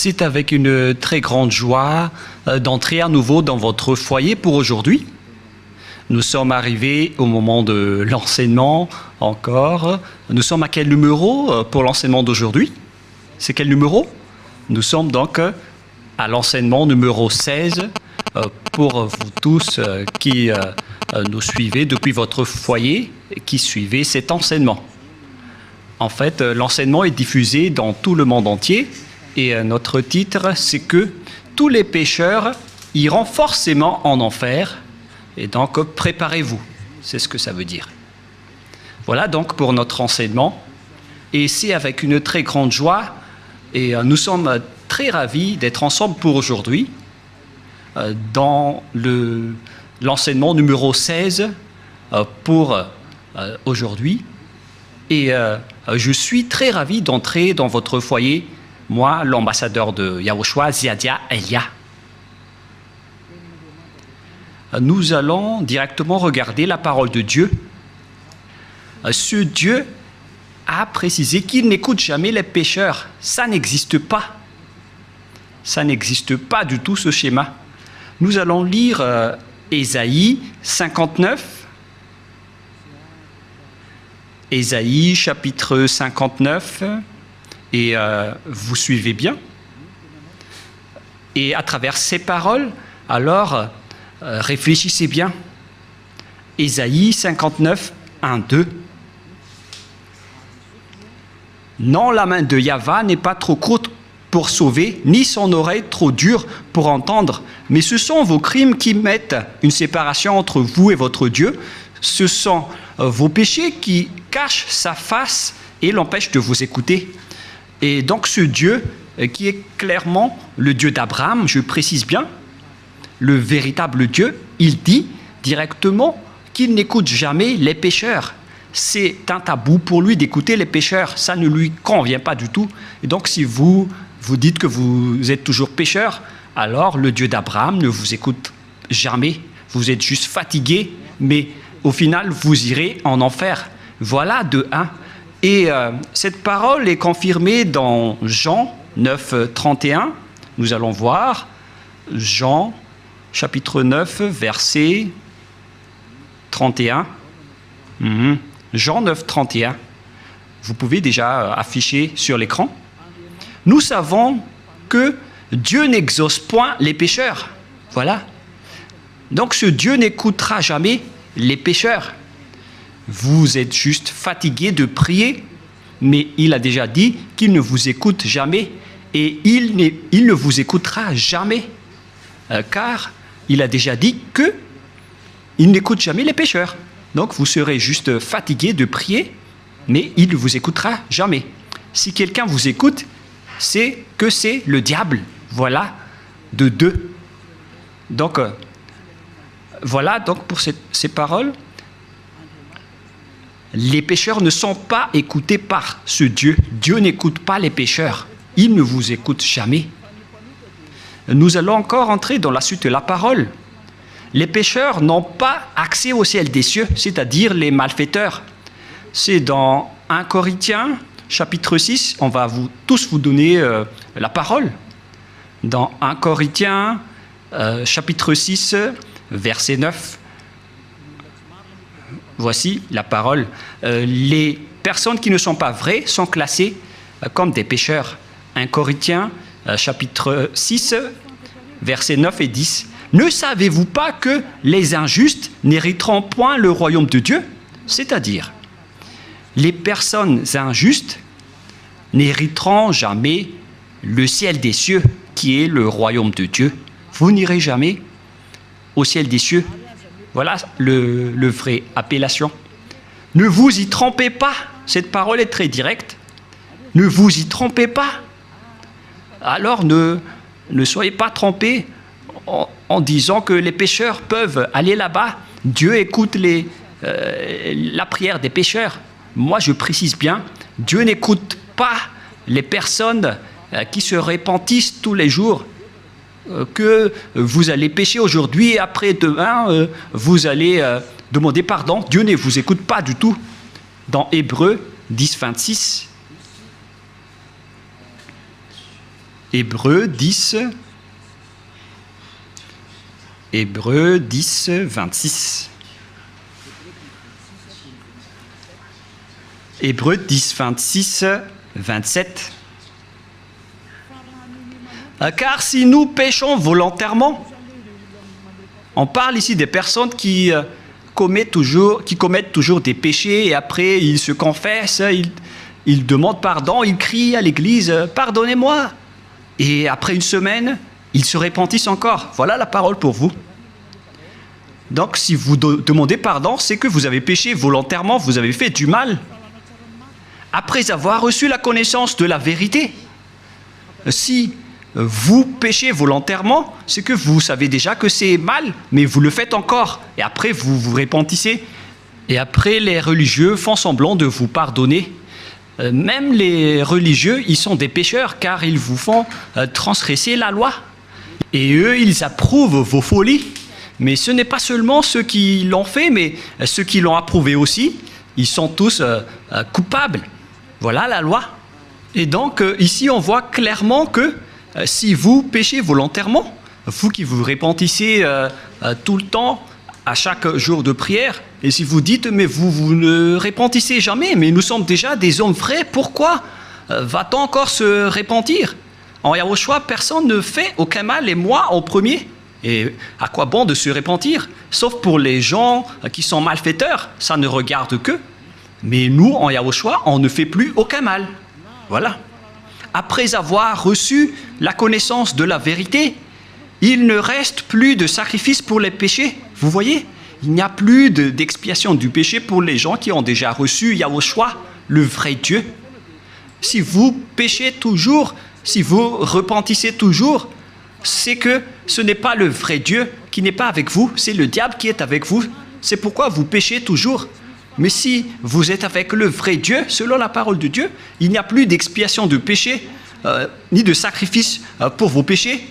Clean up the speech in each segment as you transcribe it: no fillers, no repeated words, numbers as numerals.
C'est avec une très grande joie d'entrer à nouveau dans votre foyer pour aujourd'hui. Nous sommes arrivés au moment de l'enseignement encore. Nous sommes à quel numéro pour l'enseignement d'aujourd'hui? C'est quel numéro? Nous sommes donc à l'enseignement numéro 16 pour vous tous qui nous suivez depuis votre foyer et qui suivez cet enseignement. En fait, l'enseignement est diffusé dans tout le monde entier et notre titre, c'est que tous les pécheurs iront forcément en enfer et donc préparez-vous. C'est ce que ça veut dire. Voilà donc pour notre enseignement et c'est avec une très grande joie et nous sommes très ravis d'être ensemble pour aujourd'hui dans l'enseignement numéro 16 pour aujourd'hui. Et je suis très ravi d'entrer dans votre foyer, moi, l'ambassadeur de Yahushua, Ziadia Elia. Nous allons directement regarder la parole de Dieu. Ce Dieu a précisé qu'il n'écoute jamais les pécheurs. Ça n'existe pas. Ça n'existe pas du tout, ce schéma. Nous allons lire Ésaïe 59. Ésaïe chapitre 59, et vous suivez bien. Et à travers ces paroles, alors réfléchissez bien. Ésaïe 59, 1, 2. Non, la main de Yahva n'est pas trop courte pour sauver, ni son oreille trop dure pour entendre, mais ce sont vos crimes qui mettent une séparation entre vous et votre Dieu. Ce sont vos péchés qui cachent sa face et l'empêchent de vous écouter. Et donc ce Dieu, qui est clairement le Dieu d'Abraham, je précise bien, le véritable Dieu, il dit directement qu'il n'écoute jamais les pécheurs. C'est un tabou pour lui d'écouter les pécheurs, ça ne lui convient pas du tout. Et donc si vous dites que vous êtes toujours pécheur, alors le Dieu d'Abraham ne vous écoute jamais. Vous êtes juste fatigué, mais au final, vous irez en enfer. Voilà de 1. Et cette parole est confirmée dans Jean 9, 31. Nous allons voir Jean, chapitre 9, verset 31. Jean 9, 31. Vous pouvez déjà afficher sur l'écran. Nous savons que Dieu n'exauce point les pécheurs. Voilà. Donc ce Dieu n'écoutera jamais les pécheurs. Vous êtes juste fatigué de prier, mais il a déjà dit qu'il ne vous écoute jamais et il ne vous écoutera jamais, car il a déjà dit qu'il n'écoute jamais les pécheurs. Donc vous serez juste fatigué de prier, mais il ne vous écoutera jamais. Si quelqu'un vous écoute, c'est que c'est le diable. Voilà, de 2. Donc, voilà donc pour ces paroles. Les pécheurs ne sont pas écoutés par ce Dieu. Dieu n'écoute pas les pécheurs. Il ne vous écoute jamais. Nous allons encore entrer dans la suite de la parole. Les pécheurs n'ont pas accès au ciel des cieux, c'est-à-dire les malfaiteurs. C'est dans 1 Corinthiens, chapitre 6, on va tous vous donner la parole. Dans 1 Corinthiens, chapitre 6, verset 9. Voici la parole. Les personnes qui ne sont pas vraies sont classées comme des pécheurs. 1 Corinthiens, chapitre 6, versets 9 et 10. Ne savez-vous pas que les injustes n'hériteront point le royaume de Dieu? C'est-à-dire, les personnes injustes n'hériteront jamais le ciel des cieux, qui est le royaume de Dieu. Vous n'irez jamais au ciel des cieux. Voilà le vrai appellation. Ne vous y trompez pas. Cette parole est très directe. Ne vous y trompez pas. Alors ne soyez pas trompés en disant que les pécheurs peuvent aller là-bas. Dieu écoute la prière des pécheurs. Moi, je précise bien, Dieu n'écoute pas les personnes qui se repentissent tous les jours. Que vous allez pécher aujourd'hui et après demain, vous allez demander pardon. Dieu ne vous écoute pas du tout. Dans Hébreux 10, 26, Hébreux 10, 26. Hébreux 10, 26, 27. Car si nous péchons volontairement, on parle ici des personnes qui commettent toujours des péchés et après ils se confessent, ils demandent pardon, ils crient à l'église « Pardonnez-moi » et après une semaine, ils se repentissent encore. Voilà la parole pour vous. Donc si vous demandez pardon, c'est que vous avez péché volontairement, vous avez fait du mal. Après avoir reçu la connaissance de la vérité, si vous péchez volontairement, c'est que vous savez déjà que c'est mal, mais vous le faites encore. Et après, vous vous repentissez. Et après, les religieux font semblant de vous pardonner. Même les religieux, ils sont des pécheurs, car ils vous font transgresser la loi. Et eux, ils approuvent vos folies. Mais ce n'est pas seulement ceux qui l'ont fait, mais ceux qui l'ont approuvé aussi. Ils sont tous coupables. Voilà la loi. Et donc, ici, on voit clairement que si vous péchez volontairement, vous qui vous repentissez tout le temps, à chaque jour de prière, et si vous dites, mais vous ne repentissez jamais, mais nous sommes déjà des hommes vrais, pourquoi va-t-on encore se repentir? En Yahushua, personne ne fait aucun mal, et moi en premier. Et à quoi bon de se repentir? Sauf pour les gens qui sont malfaiteurs, ça ne regarde qu'eux. Mais nous, en Yahushua, on ne fait plus aucun mal. Voilà. Après avoir reçu la connaissance de la vérité, il ne reste plus de sacrifice pour les péchés. Vous voyez, il n'y a plus d'expiation du péché pour les gens qui ont déjà reçu Yahushua, le vrai Dieu. Si vous péchez toujours, si vous repentissez toujours, c'est que ce n'est pas le vrai Dieu qui n'est pas avec vous, c'est le diable qui est avec vous. C'est pourquoi vous péchez toujours. Mais si vous êtes avec le vrai Dieu, selon la parole de Dieu, il n'y a plus d'expiation de péché, ni de sacrifice pour vos péchés.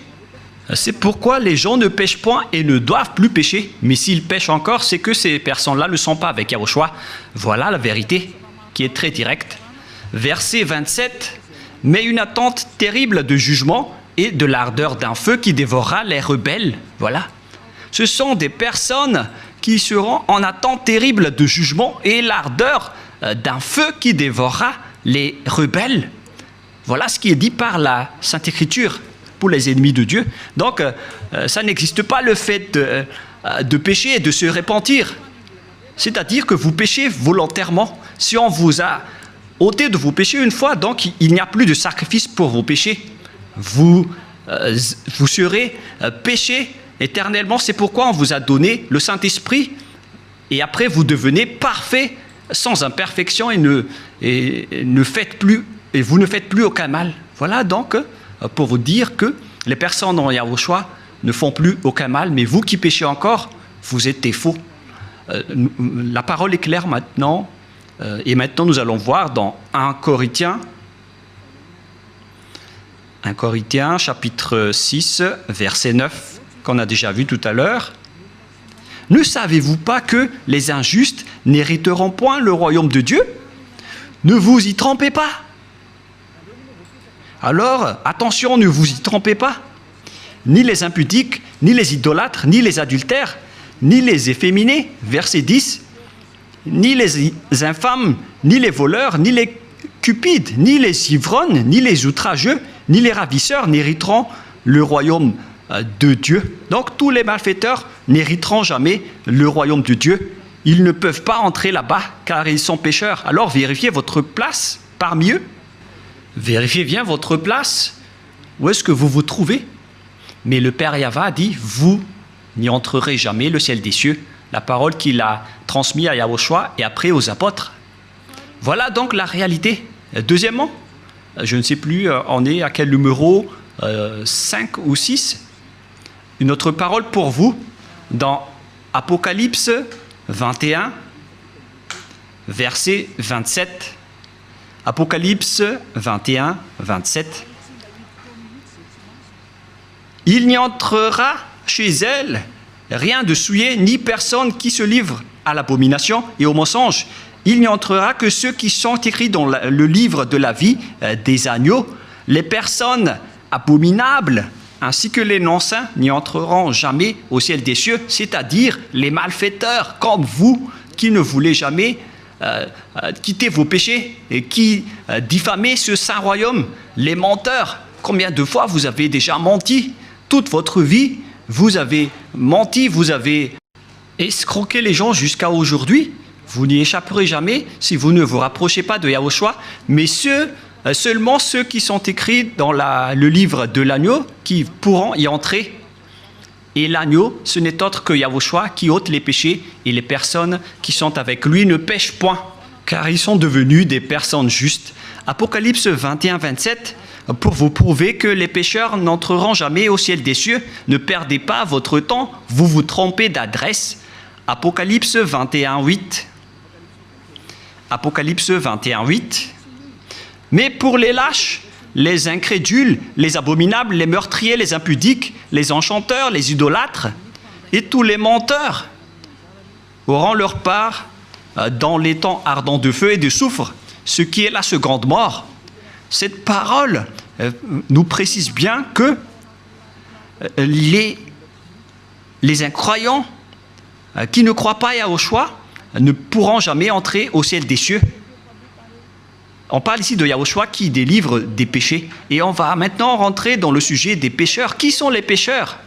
C'est pourquoi les gens ne pêchent point et ne doivent plus pécher. Mais s'ils pêchent encore, c'est que ces personnes-là ne sont pas avec Yahushua. Voilà la vérité qui est très directe. Verset 27. « Mais une attente terrible de jugement et de l'ardeur d'un feu qui dévorera les rebelles. » Voilà. Ce sont des personnes qui seront en attente terrible de jugement et l'ardeur d'un feu qui dévorera les rebelles. Voilà ce qui est dit par la Sainte Écriture pour les ennemis de Dieu. Donc, ça n'existe pas le fait de pécher et de se repentir. C'est-à-dire que vous péchez volontairement. Si on vous a ôté de vos péchés une fois, donc il n'y a plus de sacrifice pour vos péchés. Vous serez péchés éternellement. C'est pourquoi on vous a donné le Saint-Esprit et après vous devenez parfait sans imperfection et ne faites plus, et vous ne faites plus aucun mal. Voilà donc pour vous dire que les personnes en Yahushua ne font plus aucun mal, mais vous qui péchez encore, vous êtes des faux. La parole est claire maintenant, et maintenant nous allons voir dans 1 Corinthiens chapitre 6, verset 9, qu'on a déjà vu tout à l'heure. « Ne savez-vous pas que les injustes n'hériteront point le royaume de Dieu? Ne vous y trompez pas. » Alors, attention, ne vous y trompez pas. Ni les impudiques, ni les idolâtres, ni les adultères, ni les efféminés, verset 10, ni les infâmes, ni les voleurs, ni les cupides, ni les ivrognes, ni les outrageux, ni les ravisseurs n'hériteront le royaume de Dieu. Donc tous les malfaiteurs n'hériteront jamais le royaume de Dieu. Ils ne peuvent pas entrer là-bas car ils sont pécheurs. Alors vérifiez votre place parmi eux. Vérifiez bien votre place. Où est-ce que vous vous trouvez? Mais le Père Yahva dit, vous n'y entrerez jamais le ciel des cieux. La parole qu'il a transmise à Yahushua et après aux apôtres. Voilà donc la réalité. Deuxièmement, je ne sais plus, on est à quel numéro, 5 ou 6. Une autre parole pour vous, dans Apocalypse 21, verset 27. Apocalypse 21, 27. Il n'y entrera chez elle rien de souillé, ni personne qui se livre à l'abomination et au mensonge. Il n'y entrera que ceux qui sont écrits dans le livre de la vie des agneaux, les personnes abominables, ainsi que les non-saints n'y entreront jamais au ciel des cieux, c'est-à-dire les malfaiteurs comme vous qui ne voulez jamais quitter vos péchés et qui diffamez ce saint royaume, les menteurs. Combien de fois vous avez déjà menti? Toute votre vie, vous avez menti, vous avez escroqué les gens jusqu'à aujourd'hui. Vous n'y échapperez jamais si vous ne vous rapprochez pas de Yahushua, mais seulement ceux qui sont écrits dans le livre de l'agneau qui pourront y entrer. Et l'agneau, ce n'est autre que Yahushua qui ôte les péchés, et les personnes qui sont avec lui ne pêchent point, car ils sont devenus des personnes justes. Apocalypse 21-27, pour vous prouver que les pécheurs n'entreront jamais au ciel des cieux, ne perdez pas votre temps, vous vous trompez d'adresse. Apocalypse 21-8. Apocalypse 21-8. Mais pour les lâches, les incrédules, les abominables, les meurtriers, les impudiques, les enchanteurs, les idolâtres et tous les menteurs auront leur part dans les temps ardents de feu et de soufre, ce qui est la seconde mort. Cette parole nous précise bien que les incroyants qui ne croient pas à Yahushua ne pourront jamais entrer au ciel des cieux. On parle ici de Yahushua qui délivre des péchés. Et on va maintenant rentrer dans le sujet des pécheurs. Qui sont les pécheurs?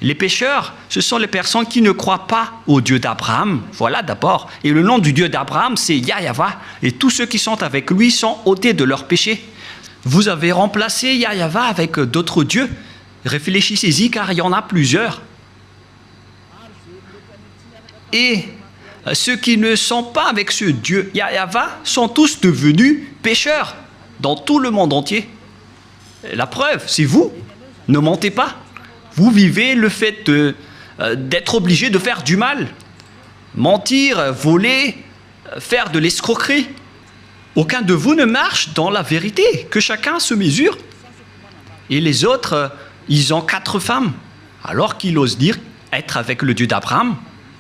Les pécheurs, ce sont les personnes qui ne croient pas au Dieu d'Abraham. Voilà d'abord. Et le nom du Dieu d'Abraham, c'est Yahweh. Et tous ceux qui sont avec lui sont ôtés de leurs péchés. Vous avez remplacé Yahweh avec d'autres dieux. Réfléchissez-y car il y en a plusieurs. Et ceux qui ne sont pas avec ce Dieu Yahweh sont tous devenus pécheurs dans tout le monde entier. La preuve, c'est vous. Ne mentez pas. Vous vivez le fait d'être obligé de faire du mal. Mentir, voler, faire de l'escroquerie. Aucun de vous ne marche dans la vérité. Que chacun se mesure. Et les autres, ils ont 4 femmes. Alors qu'ils osent dire être avec le Dieu d'Abraham.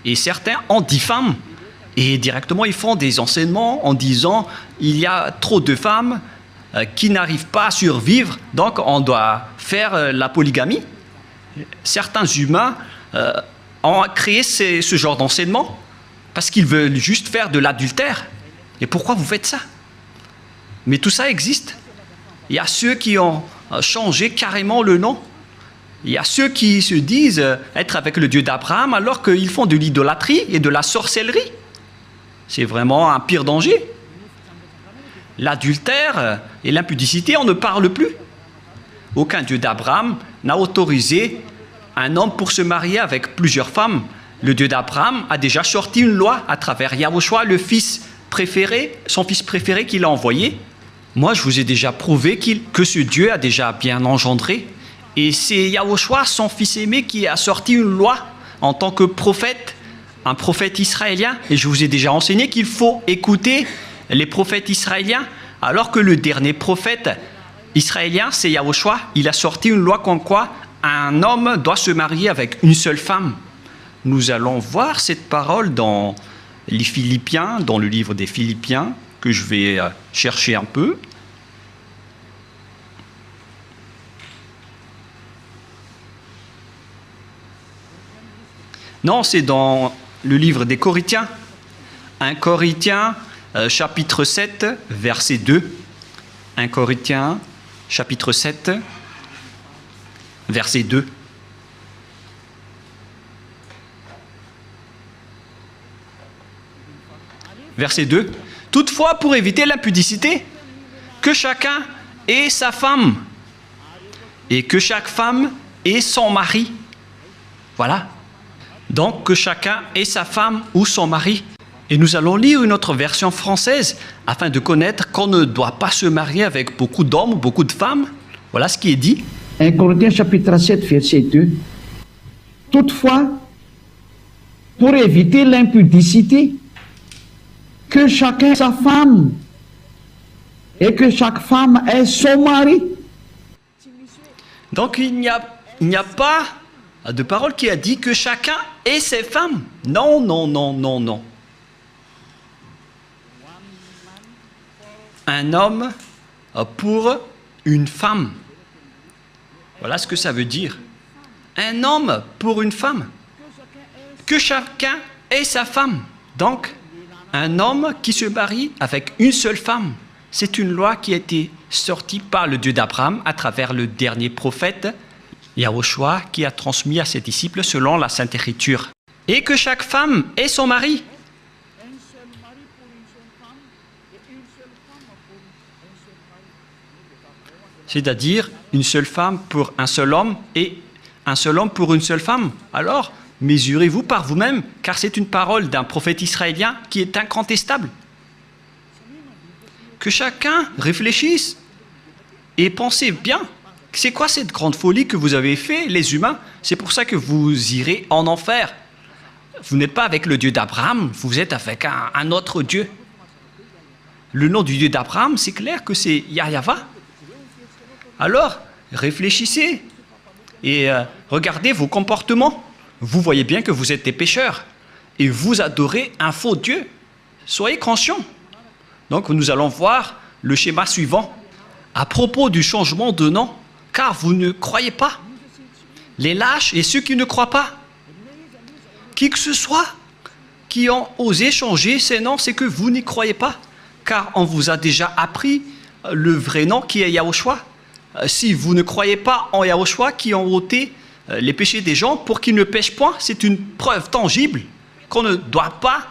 Et certains en diffament. Et directement, ils font des enseignements en disant il y a trop de femmes qui n'arrivent pas à survivre, donc on doit faire la polygamie. Certains humains ont créé ce genre d'enseignement parce qu'ils veulent juste faire de l'adultère. Et pourquoi vous faites ça? Mais tout ça existe. Il y a ceux qui ont changé carrément le nom. Il y a ceux qui se disent être avec le Dieu d'Abraham alors qu'ils font de l'idolâtrie et de la sorcellerie. C'est vraiment un pire danger. L'adultère et l'impudicité, on ne parle plus. Aucun Dieu d'Abraham n'a autorisé un homme pour se marier avec plusieurs femmes. Le Dieu d'Abraham a déjà sorti une loi à travers Yahushua, le fils préféré, son fils préféré qu'il a envoyé. Moi, je vous ai déjà prouvé que ce Dieu a déjà bien engendré. Et c'est Yahushua, son fils aimé, qui a sorti une loi en tant que prophète, un prophète israélien. Et je vous ai déjà enseigné qu'il faut écouter les prophètes israéliens, alors que le dernier prophète israélien, c'est Yahushua. Il a sorti une loi comme quoi un homme doit se marier avec une seule femme. Nous allons voir cette parole dans les Philippiens, dans le livre des Philippiens, que je vais chercher un peu. Non, c'est dans le livre des Corinthiens. 1 Corinthiens, chapitre 7, verset 2. 1 Corinthiens, chapitre 7, verset 2. Verset 2. Toutefois, pour éviter l'impudicité, que chacun ait sa femme et que chaque femme ait son mari. Voilà. Donc, que chacun ait sa femme ou son mari. Et nous allons lire une autre version française afin de connaître qu'on ne doit pas se marier avec beaucoup d'hommes ou beaucoup de femmes. Voilà ce qui est dit. 1 Corinthiens chapitre 7, verset 2. Toutefois, pour éviter l'impudicité, que chacun ait sa femme et que chaque femme ait son mari. Donc, il n'y a pas de parole qui a dit que chacun ait ses femmes. Non, non, non, non, non. Un homme pour une femme. Voilà ce que ça veut dire. Un homme pour une femme. Que chacun ait sa femme. Donc, un homme qui se marie avec une seule femme. C'est une loi qui a été sortie par le Dieu d'Abraham à travers le dernier prophète, Yahushua, qui a transmis à ses disciples selon la Sainte Écriture. Et que chaque femme ait son mari. C'est-à-dire une seule femme pour un seul homme et un seul homme pour une seule femme. Alors, mesurez-vous par vous-même, car c'est une parole d'un prophète israélien qui est incontestable. Que chacun réfléchisse et pensez bien. C'est quoi cette grande folie que vous avez fait, les humains? C'est pour ça que vous irez en enfer. Vous n'êtes pas avec le Dieu d'Abraham, vous êtes avec un autre Dieu. Le nom du Dieu d'Abraham, c'est clair que c'est Yahva. Alors, réfléchissez et regardez vos comportements. Vous voyez bien que vous êtes des pécheurs et vous adorez un faux Dieu. Soyez conscients. Donc, nous allons voir le schéma suivant. À propos du changement de nom, car vous ne croyez pas. Les lâches et ceux qui ne croient pas. Qui que ce soit qui ont osé changer ces noms, c'est que vous n'y croyez pas. Car on vous a déjà appris le vrai nom qui est Yahushua. Si vous ne croyez pas en Yahushua qui ont ôté les péchés des gens pour qu'ils ne pêchent point, c'est une preuve tangible qu'on ne doit pas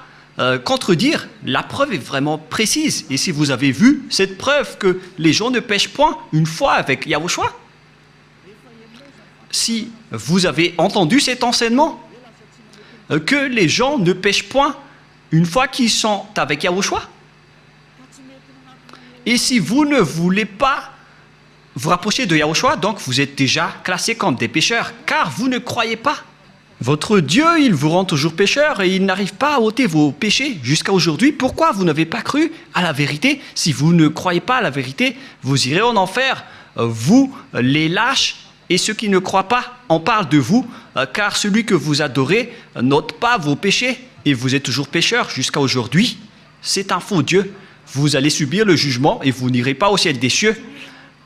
contredire. La preuve est vraiment précise. Et si vous avez vu cette preuve que les gens ne pêchent point une fois avec Yahushua, si vous avez entendu cet enseignement, que les gens ne pêchent point une fois qu'ils sont avec Yahushua, et si vous ne voulez pas vous rapprocher de Yahushua, donc vous êtes déjà classés comme des pécheurs, car vous ne croyez pas. Votre Dieu, il vous rend toujours pécheur et il n'arrive pas à ôter vos péchés jusqu'à aujourd'hui. Pourquoi vous n'avez pas cru à la vérité? Si vous ne croyez pas à la vérité, vous irez en enfer. Vous, les lâches et ceux qui ne croient pas, on parle de vous, car celui que vous adorez n'ôte pas vos péchés et vous êtes toujours pécheur jusqu'à aujourd'hui. C'est un faux Dieu. Vous allez subir le jugement et vous n'irez pas au ciel des cieux.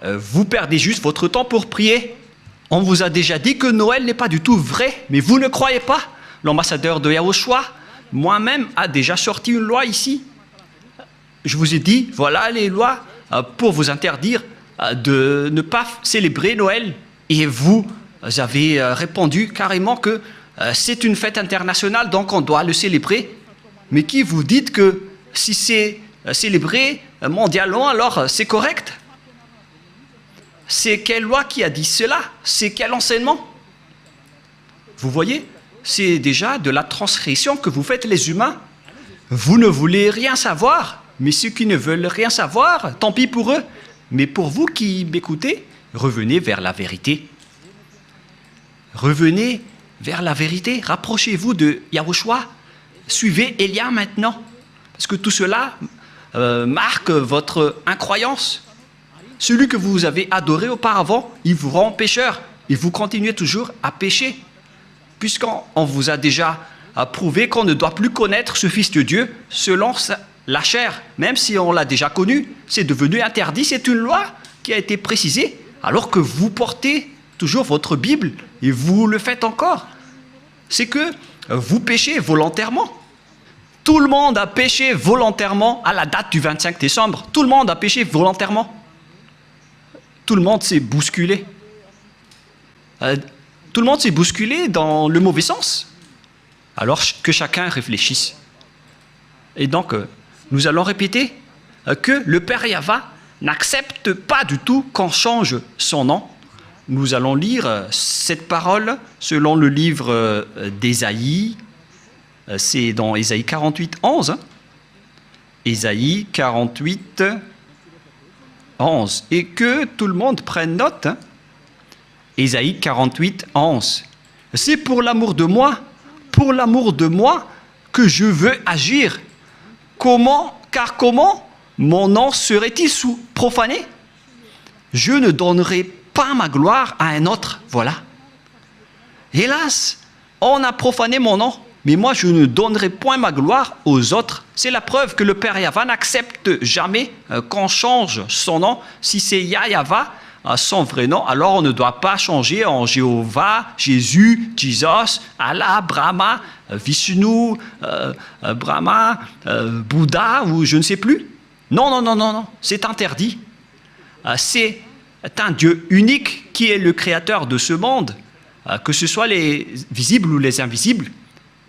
Vous perdez juste votre temps pour prier. On vous a déjà dit que Noël n'est pas du tout vrai, mais vous ne croyez pas. L'ambassadeur de Yahushua, moi-même, a déjà sorti une loi ici. Je vous ai dit, voilà les lois pour vous interdire de ne pas célébrer Noël. Et vous avez répondu carrément que c'est une fête internationale, donc on doit le célébrer. Mais qui vous dites que si c'est célébré mondialement, alors c'est correct? C'est quelle loi qui a dit cela? C'est quel enseignement? Vous voyez, c'est déjà de la transgression que vous faites les humains. Vous ne voulez rien savoir, mais ceux qui ne veulent rien savoir, tant pis pour eux. Mais pour vous qui m'écoutez, revenez vers la vérité. Revenez vers la vérité. Rapprochez-vous de Yahushua. Suivez Élia maintenant. Parce que tout cela marque votre incroyance. Celui que vous avez adoré auparavant, il vous rend pécheur. Et vous continuez toujours à pécher. Puisqu'on vous a déjà prouvé qu'on ne doit plus connaître ce Fils de Dieu selon la chair. Même si on l'a déjà connu, c'est devenu interdit. C'est une loi qui a été précisée. Alors que vous portez toujours votre Bible et vous le faites encore. C'est que vous péchez volontairement. Tout le monde a péché volontairement à la date du 25 décembre. Tout le monde a péché volontairement. Tout le monde s'est bousculé. Tout le monde s'est bousculé dans le mauvais sens. Alors que chacun réfléchisse. Et donc, nous allons répéter que le Père Yahva n'accepte pas du tout qu'on change son nom. Nous allons lire cette parole selon le livre d'Ésaïe. C'est dans Ésaïe 48, 11. Ésaïe 48, 11. Et que tout le monde prenne note. Ésaïe 48, 11. C'est pour l'amour de moi que je veux agir. Car comment mon nom serait-il profané? Je ne donnerai pas ma gloire à un autre. Voilà. Hélas, on a profané mon nom, mais moi je ne donnerai point ma gloire aux autres. C'est la preuve que le Père Yahva n'accepte jamais qu'on change son nom. Si c'est Yahva, son vrai nom, alors on ne doit pas changer en Jéhovah, Jésus, Jesus, Allah, Brahma, Vishnu, Brahma, Bouddha ou je ne sais plus. Non, non, non, non, non, c'est interdit. C'est un Dieu unique qui est le créateur de ce monde, que ce soit les visibles ou les invisibles.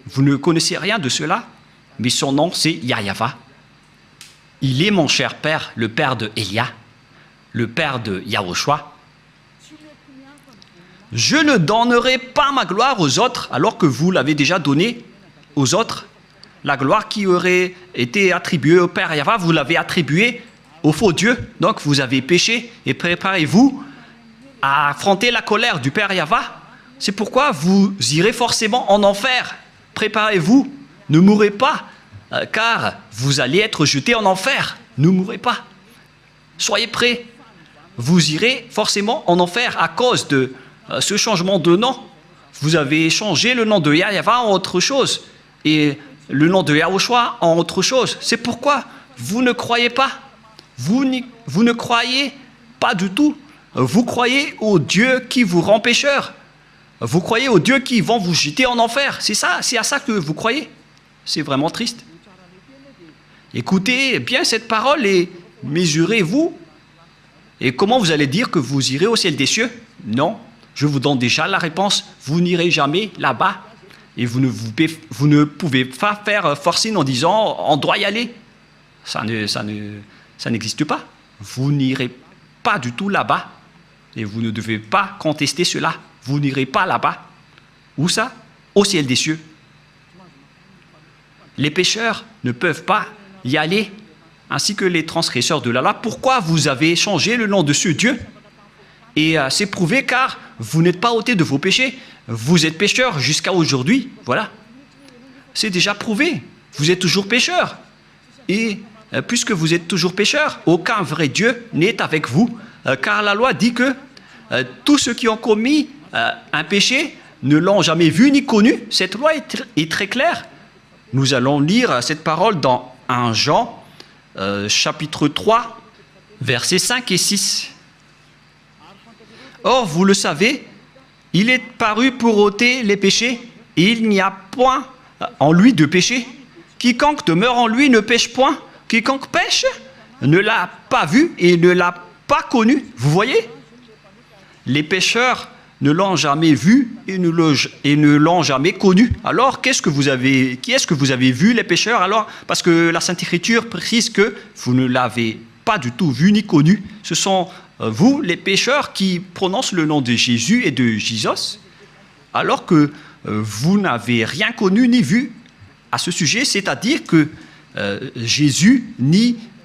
Vous ne connaissez rien de cela, mais son nom c'est Yahweh. Il est mon cher père, le père de Elia, le père de Yahushua. Je ne donnerai pas ma gloire aux autres, alors que vous l'avez déjà donnée aux autres. La gloire qui aurait été attribuée au Père Yahweh, vous l'avez attribuée au faux Dieu. Donc vous avez péché et préparez-vous à affronter la colère du Père Yahweh. C'est pourquoi vous irez forcément en enfer. Préparez-vous, ne mourrez pas, car vous allez être jetés en enfer. Ne mourrez pas. Soyez prêts. Vous irez forcément en enfer à cause de ce changement de nom. Vous avez changé le nom de Yahweh en autre chose et le nom de Yahushua en autre chose. C'est pourquoi vous ne croyez pas. Vous ne croyez pas du tout. Vous croyez au Dieu qui vous rend pécheur. Vous croyez aux dieux qui vont vous jeter en enfer. C'est ça, c'est à ça que vous croyez. C'est vraiment triste. Écoutez bien cette parole et mesurez-vous. Et comment vous allez dire que vous irez au ciel des cieux? Non, je vous donne déjà la réponse. Vous n'irez jamais là-bas. Et vous ne pouvez pas faire forcing en disant on doit y aller. Ça n'existe pas. Vous n'irez pas du tout là-bas. Et vous ne devez pas contester cela. Vous n'irez pas là-bas. Où ça? Au ciel des cieux. Les pécheurs ne peuvent pas y aller, ainsi que les transgresseurs de la loi. Pourquoi vous avez changé le nom de ce Dieu? Et c'est prouvé car vous n'êtes pas ôté de vos péchés. Vous êtes pécheur jusqu'à aujourd'hui. Voilà. C'est déjà prouvé. Vous êtes toujours pécheur. Et puisque vous êtes toujours pécheur, aucun vrai Dieu n'est avec vous. Car la loi dit que tous ceux qui ont commis un péché ne l'ont jamais vu ni connu. Cette loi est très claire. Nous allons lire cette parole dans 1 Jean, chapitre 3, versets 5 et 6. Or, vous le savez, il est paru pour ôter les péchés, et il n'y a point en lui de péché. Quiconque demeure en lui ne pêche point. Quiconque pêche ne l'a pas vu et ne l'a pas connu. Vous voyez? Les pécheurs ne l'ont jamais vu et ne l'ont jamais connu. Alors, qui est-ce que vous avez vu, les pécheurs? Alors, parce que la Sainte Écriture précise que vous ne l'avez pas du tout vu ni connu. Ce sont vous, les pécheurs, qui prononcent le nom de Jésus et de Jesus, alors que vous n'avez rien connu ni vu à ce sujet, c'est-à-dire que Jésus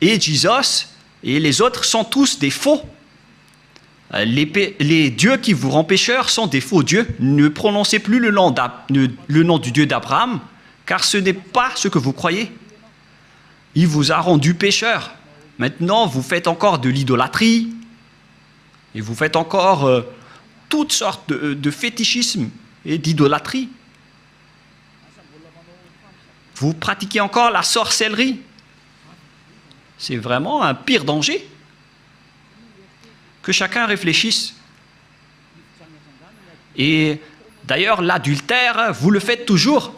et Jesus et les autres sont tous des faux. Les dieux qui vous rendent pécheurs sont des faux dieux. Ne prononcez plus le nom du Dieu d'Abraham, car ce n'est pas ce que vous croyez. Il vous a rendu pécheur. Maintenant, vous faites encore de l'idolâtrie, et vous faites encore toutes sortes de fétichisme et d'idolâtrie. Vous pratiquez encore la sorcellerie. C'est vraiment un pire danger. Que chacun réfléchisse. Et d'ailleurs, l'adultère, vous le faites toujours.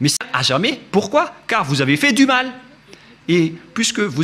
Mais à jamais. Pourquoi? Car vous avez fait du mal. Et puisque vous